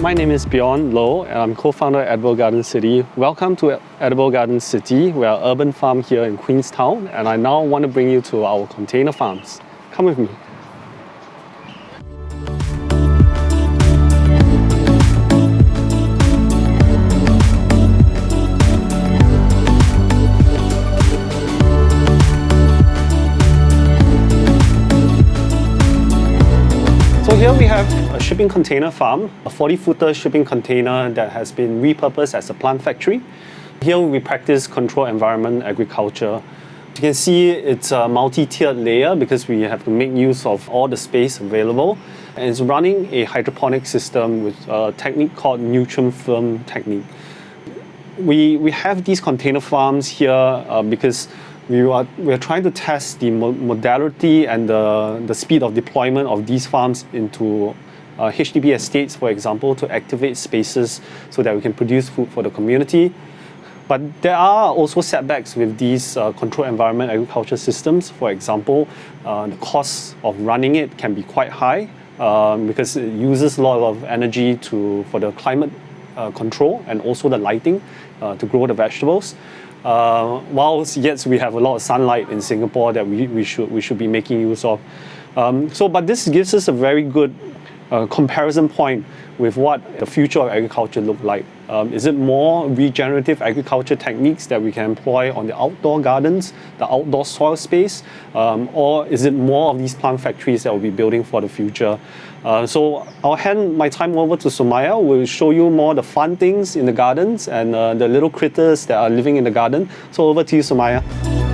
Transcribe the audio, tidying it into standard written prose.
My name is Bjorn Loh, and I'm co-founder at Edible Garden City. Welcome to Edible Garden City. We are an urban farm here in Queenstown, and I now want to bring you to our container farms. Come with me. So here we have a shipping container farm, a 40-footer shipping container that has been repurposed as a plant factory. Here we practice controlled environment agriculture. You can see it's a multi-tiered layer because we have to make use of all the space available. And it's running a hydroponic system with a technique called nutrient film technique. We have these container farms here because we are trying to test the modality and the speed of deployment of these farms into HDB estates, for example, to activate spaces so that we can produce food for the community. But there are also setbacks with these controlled environment agriculture systems. For example, the cost of running it can be quite high because it uses a lot of energy for the climate control and also the lighting to grow the vegetables. Whilst yes, we have a lot of sunlight in Singapore that we should be making use of. But this gives us a very good comparison point with what the future of agriculture look like. Is it more regenerative agriculture techniques that we can employ on the outdoor gardens, the outdoor soil space, or is it more of these plant factories that we'll be building for the future? So I'll hand my time over to Somaya, who will show you more the fun things in the gardens and the little critters that are living in the garden. So over to you, Somaya.